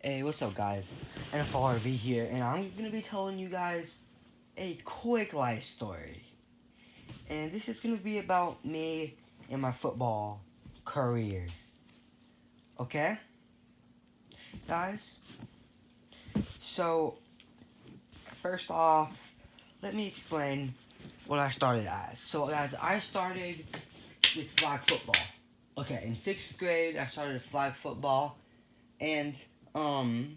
Hey, what's up, guys? NFLRV here, and I'm gonna be telling you guys a quick life story. And this is gonna be about me and my football career. Okay, guys? So, first off, let me explain what I started as. So, guys, I started with flag football. Okay, in 6th grade, I started flag football, and, I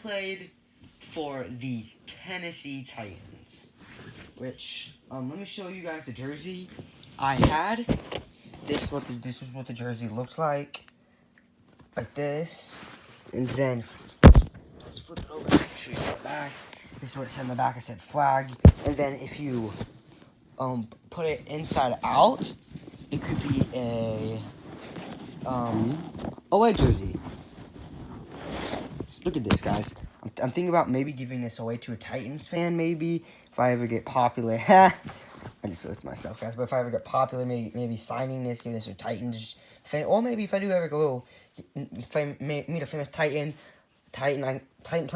played for the Tennessee Titans. Which let me show you guys the jersey I had. This was what the jersey looks like this, and then let's flip it over. Show you the back. This is what it said in the back. I said flag, and then if you put it inside out, it could be a away jersey. Look at this, guys. I'm thinking about maybe giving this away to a Titans fan, maybe if I ever get popular. I just roasted myself, guys. But if I ever get popular, maybe signing this, giving this to a Titans fan, or maybe if I do ever go meet a famous Titan player, I can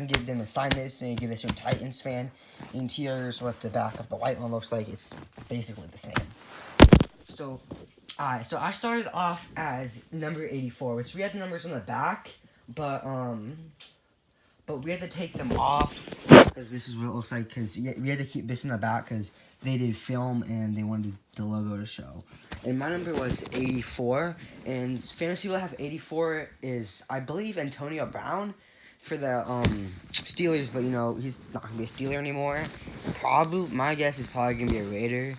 give them to sign this and give this to a Titans fan. And here's what the back of the white one looks like. It's basically the same. So, so I started off as number 84, which we had the numbers on the back, but we had to take them off because this is what it looks like. Because we had to keep this in the back because they did film and they wanted the logo to show. And my number was 84, and fantasy will have 84 is, I believe, Antonio Brown for the Steelers, but he's not gonna be a Steeler anymore. Probably, my guess is probably gonna be a Raider.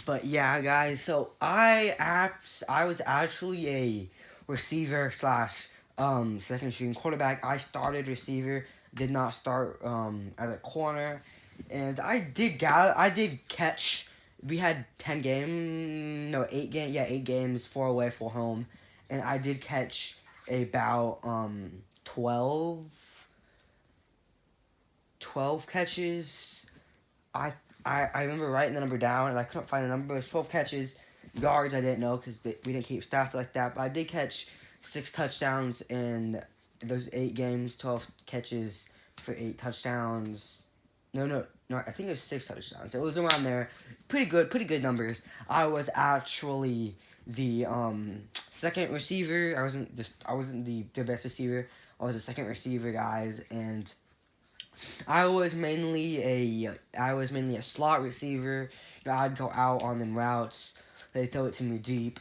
But yeah, guys. So I was actually a receiver slash second string quarterback. I started receiver, did not start as a corner, and I did catch. We had 8 games, 4 away, 4 home, and I did catch about 12 catches. I remember writing the number down, and I couldn't find the number. It was 12 catches. Yards, I didn't know because we didn't keep stats like that. But I did catch 6 touchdowns in those 8 games, 12 catches for 8 touchdowns. No, I think it was 6 touchdowns. It was around there. Pretty good numbers. I was actually the second receiver. I wasn't the best receiver. I was the second receiver, guys, and I was mainly a slot receiver. I'd go out on them routes. They throw it to me deep.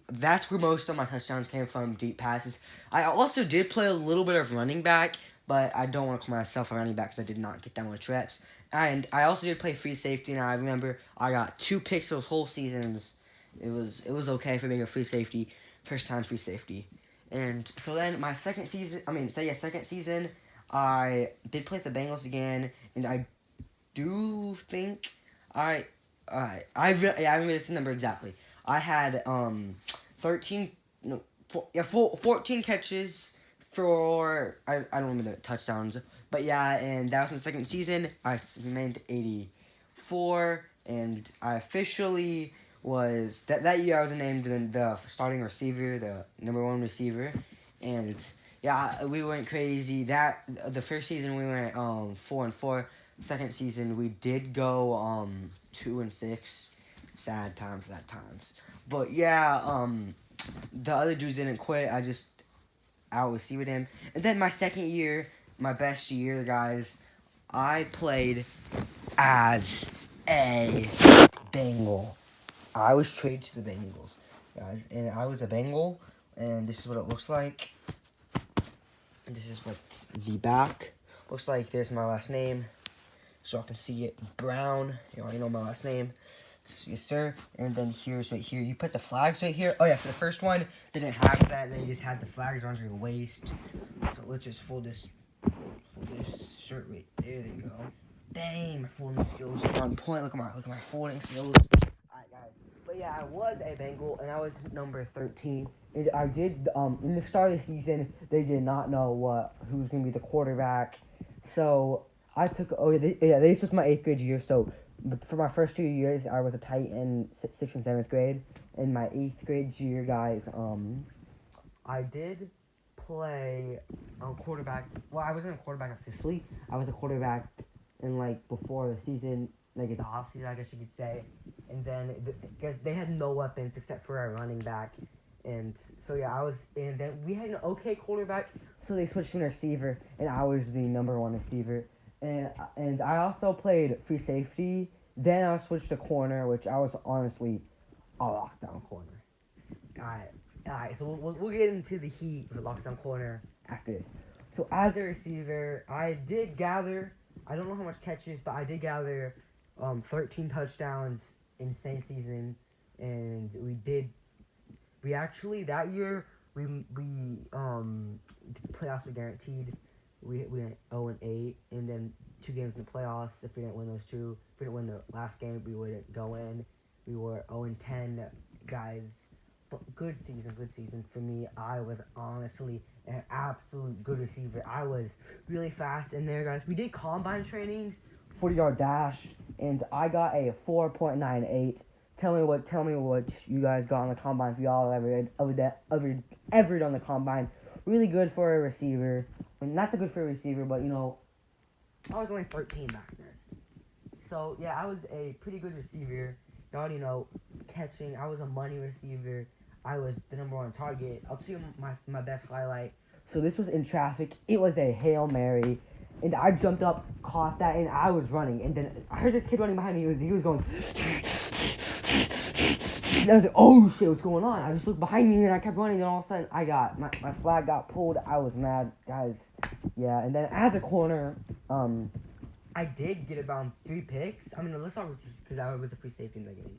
That's where most of my touchdowns came from, deep passes. I also did play a little bit of running back, but I don't want to call myself a running back because I did not get that much reps. And I also did play free safety, and I remember I got 2 picks those whole seasons. It was okay for being a free safety, first time free safety. And so then my second season, I did play the Bengals again, and I do think I remember this number exactly. I had 14 catches for I don't remember the touchdowns, but yeah, and that was my second season. I remained 84, and I officially was that year I was named the starting receiver, the number 1 receiver, and yeah, we went crazy. The first season we went 4-4. Second season we did go 2-6. Sad times that times. But yeah, the other dudes didn't quit. I just out received him. And then my second year, my best year, guys, I played as a Bengal. I was traded to the Bengals, guys, and I was a Bengal, and this is what it looks like. This is what the back looks like. There's my last name, so I can see it. Brown. You already know my last name. Yes, sir. And then here's right here. You put the flags right here. Oh, yeah, for the first one, they didn't have that. They just had the flags around your waist. So let's just fold this shirt right there. There you go. Dang, my folding skills are on point. Look at my folding skills. Alright, guys. But yeah, I was a Bengal, and I was number 13. And I did, in the start of the season, they did not know who was going to be the quarterback. So I took, this was my 8th grade year. So but for my first 2 years, I was a tight end, 6th and 7th grade. In my 8th grade year, guys, I did play quarterback. Well, I wasn't a quarterback officially. I was a quarterback in like before the season, like at the off season, I guess you could say. And then because they had no weapons except for our running back, and so yeah, I was. And then we had an okay quarterback, so they switched to a receiver, and I was the number one receiver. And I also played free safety. Then I switched to corner, which I was honestly a lockdown corner. Alright, so we'll get into the heat of the lockdown corner after this. So as a receiver, I did gather, I don't know how much catches, but I did gather 13 touchdowns in the same season, and we actually, that year, we playoffs were guaranteed. We went 0-8, and then 2 games in the playoffs. If we didn't win those 2, if we didn't win the last game, we wouldn't go in. We were 0-10, guys. But good season for me. I was honestly an absolute good receiver. I was really fast in there, guys. We did combine trainings, 40-yard dash, and I got a 4.98. Tell me what you guys got on the combine if y'all ever done the combine. Really good for a receiver. I mean, not that good for a receiver, but I was only 13 back then. So yeah, I was a pretty good receiver. You already know, catching. I was a money receiver. I was the number 1 target. I'll tell you my best highlight. So this was in traffic. It was a Hail Mary. And I jumped up, caught that, and I was running. And then I heard this kid running behind me. He was going. And I was like, oh shit, what's going on? I just looked behind me and I kept running, and all of a sudden my flag got pulled. I was mad, guys. Yeah, and then as a corner, I did get around 3 picks. I mean, let's start with this because I was a free safety in the game.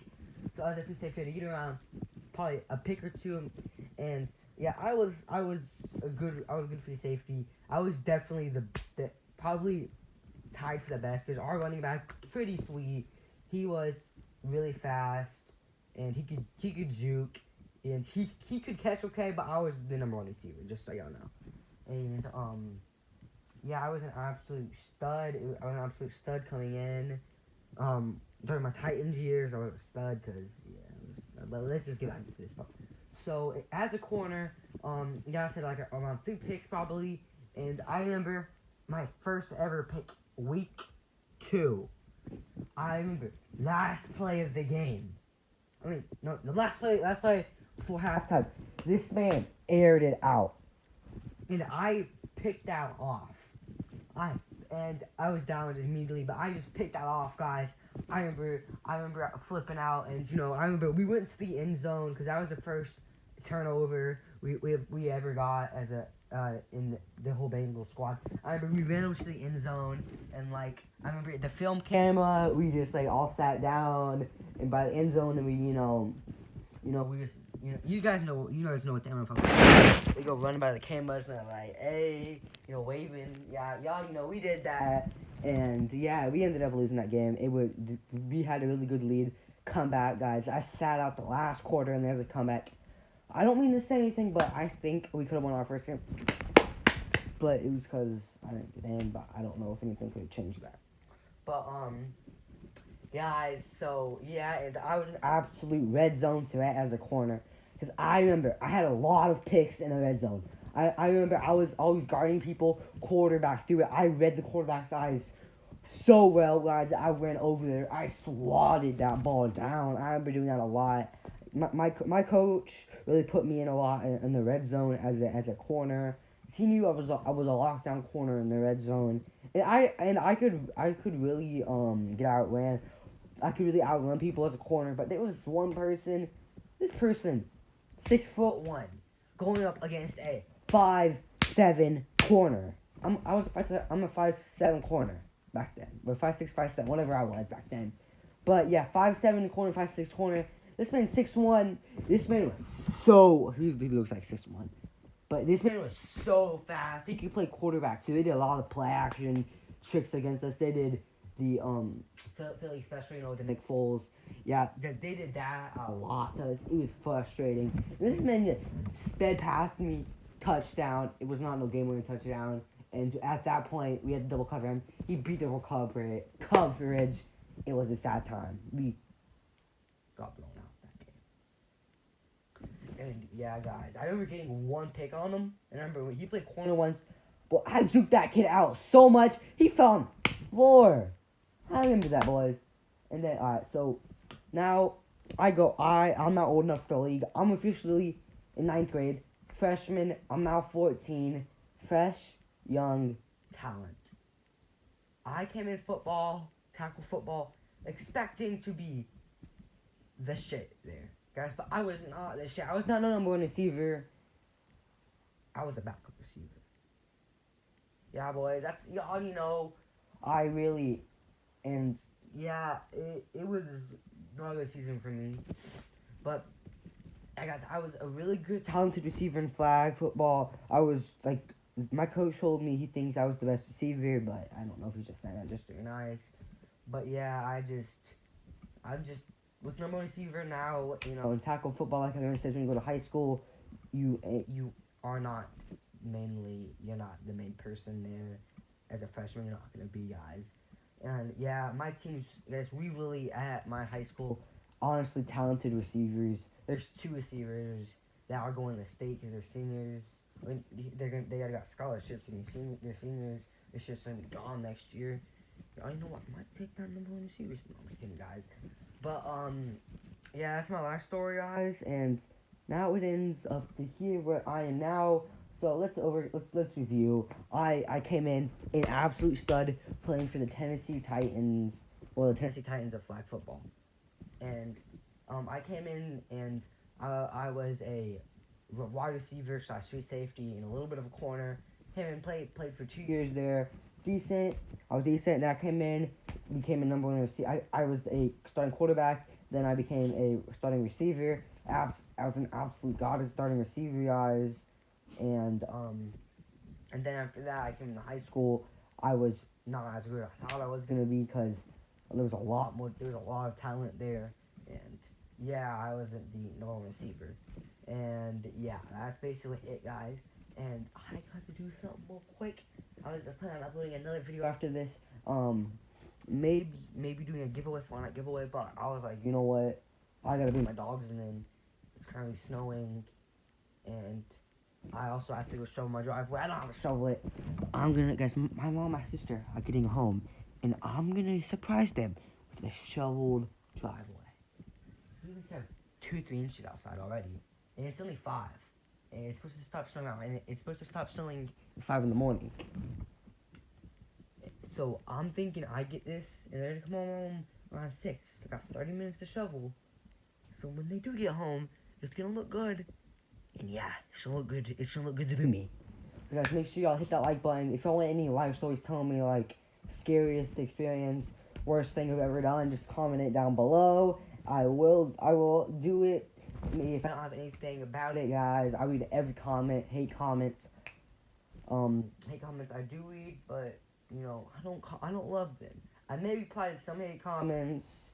So I was a free safety to get around probably a pick or 2, and yeah, I was a good free safety. I was definitely the probably tied for the best because our running back pretty sweet. He was really fast, and he could juke, and he could catch okay. But I was the number 1 receiver, just so y'all know. And yeah, I was an absolute stud. I was an absolute stud coming in. During my Titans years, I was a stud because but let's just get back into this part. So as a corner, yeah, I said like around 3 picks probably, and I remember my first ever pick, week 2. I remember last play of the game. I mean, no, the last play before halftime. This man aired it out, and I picked that off. I was down immediately, but I just picked that off, guys. I remember flipping out, and I remember we went to the end zone because that was the first turnover we ever got as a in the whole Bengals squad. I remember we ran over to the end zone, and I remember the film camera. We just all sat down, and by the end zone, and we we just you guys know what the NFL. They go running by the cameras and they're like, hey, waving. Yeah, y'all, we did that, and yeah, we ended up losing that game. We had a really good lead. Comeback, guys. I sat out the last quarter, and there's a comeback. I don't mean to say anything, but I think we could have won our first game. But it was because I didn't get in, but I don't know if anything could have changed that. But, guys, so, yeah, and I was an absolute red zone threat as a corner. Because I remember I had a lot of picks in the red zone. I remember I was always guarding people, quarterbacks through it. I read the quarterback's eyes so well, guys. I ran over there. I swatted that ball down. I remember doing that a lot. My coach really put me in a lot in the red zone as a corner. He knew I was a lockdown corner in the red zone, and I could really get outran. I could really outrun people as a corner, but there was one person. This person, 6'1", going up against a 5'7" corner. I'm a 5'7" corner back then, or 5'6", 5'7", whatever I was back then. But yeah, 5'7" corner, 5'6" corner. This man 6'1". This man was so. He looks like 6'1", but this man was so fast. He could play quarterback too. They did a lot of play action tricks against us. They did the Philly special, the Nick Foles. Yeah, they did that a lot. It was frustrating. And this man just sped past me, touchdown. It was not no game-winning touchdown. And at that point, we had to double cover him. He beat the whole coverage. It was a sad time. We got blown out that game. And yeah, guys, I remember getting one pick on him. And I remember when he played corner once, but I juked that kid out so much, he fell on the floor. I remember that, boys. And then, alright, so now I'm not old enough for the league. I'm officially in 9th grade. Freshman, I'm now 14. Fresh, young, talent. I came in tackle football, expecting to be the shit there, guys. But I was not the shit. I was not the number one receiver. I was a backup receiver. Yeah, boys, that's y'all. I really, and yeah, it was not a good season for me. But guys, I was a really good, talented receiver in flag football. I was like, my coach told me he thinks I was the best receiver, but I don't know if he's just saying that just to be nice. But yeah, I just was number one receiver now. In tackle football, like I always said, when you go to high school, you are not you're not the main person there. As a freshman, you're not gonna be, guys. And yeah, my team's, guys, we really at my high school, honestly talented receivers. There's 2 receivers that are going to state because they're seniors. I mean, they already got scholarships and they're seniors. It's just gonna be gone next year. You know what? I might take that number one receivers. No, I'm just kidding, guys. But yeah, that's my last story, guys. And now it ends up to here where I am now. So let's review. I came in an absolute stud playing for the Tennessee Titans, or the Tennessee Titans of flag football. And I came in and I was a wide receiver / free safety and a little bit of a corner. Came in, played for 2 years there. Decent. I was decent. Then I came in, became a number one receiver. I was a starting quarterback. Then I became a starting receiver. I was an absolute god at starting receiver, guys. And then after that, I came to high school. I was not as good as I thought I was gonna be because there was a lot of talent there. And yeah, I wasn't the number one receiver. And yeah, that's basically it, guys. And I got to do something real quick. I was planning on uploading another video after this. Maybe doing a giveaway, Fortnite giveaway. But I was like, you know what? I gotta bring my dogs in. It's currently snowing, and I also have to go shovel my driveway. I don't have to shovel it. I'm gonna, guys. My mom and my sister are getting home, and I'm gonna surprise them with a shoveled driveway. So we can have 2-3 inches outside already, and it's only 5. And it's supposed to stop snowing out, and it's supposed to stop snowing at 5 in the morning. So I'm thinking I get this, and they're gonna come home around 6. I got 30 minutes to shovel. So when they do get home, it's gonna look good. And yeah, it should look good. It should look good to me. So guys, make sure y'all hit that like button. If y'all want any life stories telling me like scariest experience, worst thing I've ever done, just comment it down below. I will do it. If I don't have anything about it, guys, I read every comment. Hate comments I do read, but I don't love them. I may reply to some hate comments.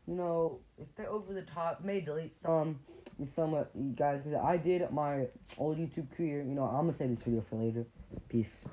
If they're over the top, may delete some guys, because I did my old YouTube career. I'm gonna save this video for later. Peace.